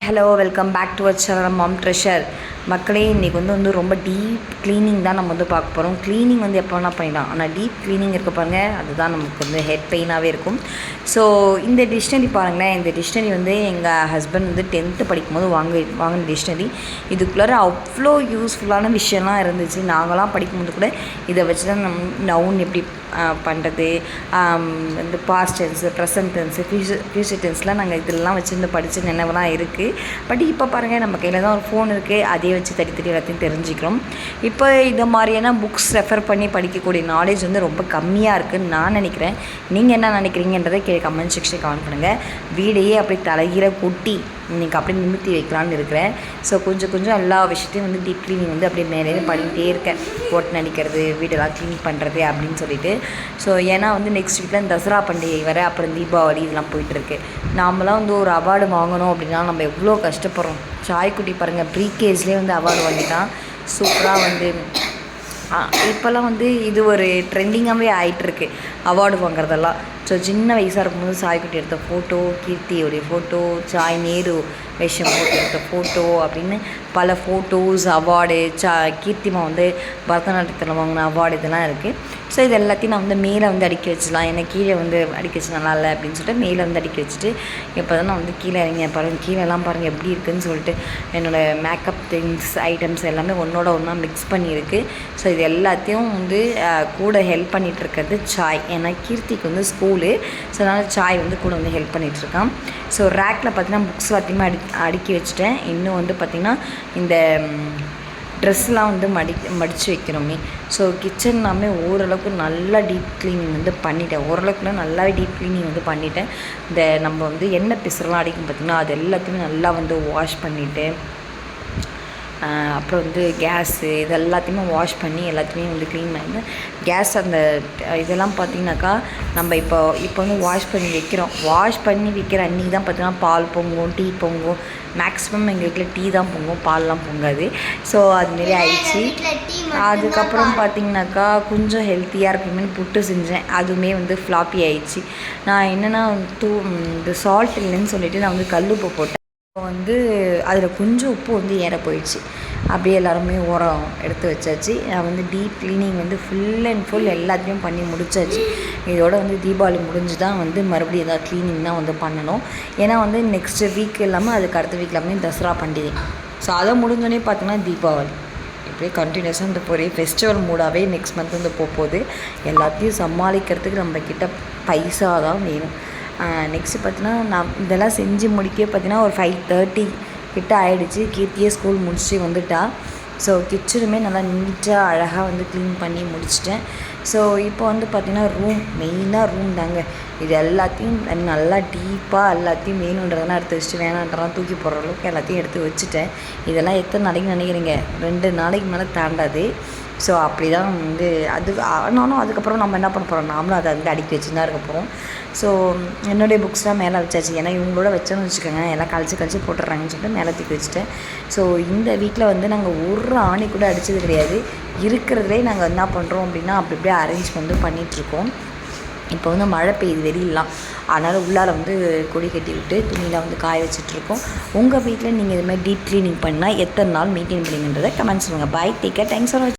Hello welcome back to our channel Mom Treasure. மக்களே, இன்றைக்கி வந்து ரொம்ப டீப் க்ளீனிங் தான் நம்ம வந்து பார்க்க போகிறோம். க்ளீனிங் வந்து எப்போ வேணால் பண்ணிடலாம், ஆனால் டீப் க்ளீனிங் இருக்க பாருங்கள், அதுதான் நமக்கு வந்து ஹெட் பெயினாகவே இருக்கும். ஸோ இந்த டிக்ஷனரி பாருங்களேன், இந்த டிக்ஷனரி வந்து எங்கள் ஹஸ்பண்ட் வந்து 10th படிக்கும்போது வாங்கின டிக்ஷனரி. இதுக்குள்ளார அவ்வளோ யூஸ்ஃபுல்லான விஷயம்லாம் இருந்துச்சு. நாங்களாம் படிக்கும்போது கூட இதை வச்சு தான் நவுன் எப்படி பண்ணுறது, இந்த past tense, present tense, future டென்ஸ்லாம் நாங்கள் இதெல்லாம் வச்சுருந்து படித்த நினைவெல்லாம் இருக்குது. பட் இப்போ பாருங்கள், நம்ம கையில் தான் ஒரு ஃபோன் இருக்குது, அதே வச்சு தட்டி எல்லாத்தையும் தெரிஞ்சுக்கிறோம். இப்போ இந்த மாதிரியான புக்ஸ் ரெஃபர் பண்ணி படிக்கக்கூடிய நாலேஜ் வந்து ரொம்ப கம்மியாக இருக்குதுன்னு நான் நினைக்கிறேன். நீங்கள் என்ன நினைக்கிறீங்கன்றதை கமெண்ட் செக்ஷன் கமெண்ட் பண்ணுங்கள். வீடையே அப்படி தலைகீழ கொட்டி இன்றைக்கி அப்படியே நிமித்தி வைக்கலான்னு இருக்கிறேன். ஸோ கொஞ்சம் எல்லா விஷயத்தையும் வந்து டீப் க்ளீனிங் வந்து அப்படியே மேலே பண்ணிகிட்டே இருக்கேன். போட்டு அடிக்கிறது, வீடெல்லாம் க்ளீன் பண்ணுறது அப்படின்னு சொல்லிட்டு. ஸோ ஏன்னா வந்து நெக்ஸ்ட் வீக்கில் தசரா பண்டிகை வர, அப்புறம் தீபாவளி இதெல்லாம் போயிட்டுருக்கு. நாமெல்லாம் வந்து ஒரு அவார்டு வாங்கணும் அப்படின்னா நம்ம எவ்வளோ கஷ்டப்படுறோம். சாய்க்குட்டி பாருங்கள், ப்ரீகேஜ்லேயே வந்து அவார்டு வாங்கிட்டான். சூப்பராக வந்து இப்போல்லாம் வந்து இது ஒரு ட்ரெண்டிங்காகவே ஆகிட்டுருக்கு அவார்டு வாங்குறதெல்லாம். ஸோ சின்ன வயசாக இருக்கும்போது சாய்க்குட்டி எடுத்த ஃபோட்டோ, கீர்த்தியோடைய ஃபோட்டோ, சாய் நேரு வேஷம் போட்டு எடுத்த ஃபோட்டோ அப்படின்னு பல ஃபோட்டோஸ், அவார்டு, கீர்த்திமா வந்து பரதநாட்டியத்தில் வாங்கின அவார்டு இதெல்லாம் இருக்குது. ஸோ இது எல்லாத்தையும் நான் வந்து மேலே வந்து அடுக்கி வச்சிடலாம், ஏன்னா கீழே வந்து அடுக்கி வச்சு நல்லா இல்லை அப்படின்னு சொல்லிட்டு மேலே வந்து அடுக்கி வச்சுட்டு இப்போ தான் நான் வந்து கீழே இறங்கி பாருங்கள், கீழெல்லாம் பாருங்கள் எப்படி இருக்குதுன்னு சொல்லிட்டு என்னோடய மேக்கப் திங்ஸ் ஐட்டம்ஸ் எல்லாமே ஒன்றோட ஒன்றா மிக்ஸ் பண்ணியிருக்கு. ஸோ இது எல்லாத்தையும் வந்து கூட ஹெல்ப் பண்ணிகிட்ருக்கிறது சாய், ஏன்னா கீர்த்திக்கு வந்து ஸ்கூலு. ஸோ அதனால் சாய் வந்து கூட வந்து ஹெல்ப் பண்ணிகிட்ருக்கான். ஸோ ரேக்கில் பார்த்திங்கன்னா புக்ஸ் எல்லாத்தையுமே அடுக்கி வச்சுட்டேன். இன்னும் வந்து பார்த்திங்கன்னா இந்த ட்ரெஸ்லாம் வந்து மடித்து வைக்கிறோமே. ஸோ கிச்சன் எல்லாமே ஓரளவுக்கு நல்லா டீப் க்ளீனிங் வந்து பண்ணிட்டேன். ஓரளவுக்குள்ள நல்லாவே டீப் க்ளீனிங் வந்து பண்ணிட்டேன். இந்த நம்ம வந்து எண்ணெய் பிசுறலாம் அடிக்கும் பார்த்திங்கன்னா அது எல்லாத்தையுமே நல்லா வந்து வாஷ் பண்ணிவிட்டு, அப்புறம் வந்து கேஸு இது எல்லாத்தையுமே வாஷ் பண்ணி எல்லாத்தையுமே வந்து க்ளீன் பண்ணி, கேஸ் அந்த இதெல்லாம் பார்த்திங்கனாக்கா நம்ம இப்போ வந்து வாஷ் பண்ணி வைக்கிறோம். வாஷ் பண்ணி வைக்கிற அன்றைக்கி தான் பார்த்திங்கன்னா பால் பொங்கும், டீ பொங்கும். மேக்ஸிமம் எங்கள் வீட்டில் டீ தான் பொங்கும், பால்லாம் பொங்காது. ஸோ அதுமாரி ஆயிடுச்சு. அதுக்கப்புறம் பார்த்திங்கனாக்கா கொஞ்சம் ஹெல்த்தியாக இருக்குமேனு புட்டு செஞ்சேன், அதுவுமே வந்து ஃப்ளாப்பி ஆயிடுச்சு. நான் என்னென்னா இந்த சால்ட் இல்லைன்னு சொல்லிவிட்டு நான் வந்து கல்லுப்பு போட்டேன். வந்து அதில் கொஞ்சம் உப்பு வந்து ஏற போயிடுச்சு. அப்படியே எல்லாருமே உரம் எடுத்து வச்சாச்சு. நான் வந்து டீப் க்ளீனிங் வந்து ஃபுல் அண்ட் ஃபுல் எல்லாத்தையும் பண்ணி முடிச்சாச்சு. இதோட வந்து தீபாவளி முடிஞ்சு தான் வந்து மறுபடியும் ஏதாவது க்ளீனிங் தான் வந்து பண்ணணும். ஏன்னா வந்து நெக்ஸ்ட்டு வீக் இல்லாமல் அதுக்கு அடுத்த வீக் எல்லாமே தசரா பண்டிகை. ஸோ அதை முடிஞ்சோடனே பார்த்திங்கன்னா தீபாவளி. இப்படியே கண்டினியூஸாக இந்த ஒரே ஃபெஸ்டிவல் மூடாகவே நெக்ஸ்ட் மந்த் வந்து போகுது. எல்லாத்தையும் சமாளிக்கிறதுக்கு நம்மக்கிட்ட பைசா தான் வேணும். நெக்ஸ்ட்டு பார்த்தீங்கன்னா நான் இதெல்லாம் செஞ்சு முடிக்க பார்த்தீங்கன்னா ஒரு 5:30 கிட்ட ஆகிடுச்சு. கீர்த்தியே ஸ்கூல் முடிச்சுட்டு வந்துட்டா. ஸோ கிச்சனுமே நல்லா நீட்டாக அழகாக வந்து க்ளீன் பண்ணி முடிச்சிட்டேன். ஸோ இப்போ வந்து பார்த்திங்கன்னா மெயினாக ரூம் தாங்க. இது எல்லாத்தையும் நல்லா டீப்பாக எல்லாத்தையும் வேணுன்றதெல்லாம் எடுத்து வச்சுட்டு, வேணான்றலாம் தூக்கி போடுற அளவுக்கு எல்லாத்தையும் எடுத்து வச்சுட்டேன். இதெல்லாம் எத்தனை நாளைக்கு நினைக்கிறீங்க? 2 நாளைக்கு மேலே தாண்டாது. ஸோ அப்படி தான் வந்து ஆனாலும் அதுக்கப்புறம் நம்ம என்ன பண்ண போகிறோம், நாமளும் அதை வந்து அடுக்கி வச்சு தான் இருக்க போகிறோம். ஸோ என்னுடைய புக்ஸ்லாம் மேலே வச்சாச்சு. ஏன்னா இவங்களோட வச்சோன்னு வச்சுக்கோங்க, எல்லாம் கழிச்சு போட்டுடுறாங்கன்னு சொல்லிட்டு மேலே தூக்கி வச்சுட்டேன். ஸோ இந்த வீட்டில் வந்து நாங்கள் ஒரு ஆணி கூட அடித்தது கிடையாது. இருக்கிறதுலே நாங்கள் என்ன பண்ணுறோம் அப்படின்னா அப்படியே அரேஞ்ச் வந்து பண்ணிகிட்ருக்கோம். இப்போ வந்து மழை பெய்யுது வெளியிலாம், அதனால் உள்ளார வந்து கொடி கட்டி விட்டு துணியில் வந்து காய வச்சிட்ருக்கோம். உங்கள் வீட்டில் நீங்கள் இதுமாதிரி டீப் க்ளீனிங் பண்ணால் எத்தனை நாள் மெயின்டைன் பண்ணுங்கன்றதை கமெண்ட்ஸ் சொல்லுங்கள். Bye, take care, thanks for வாட்சிங்.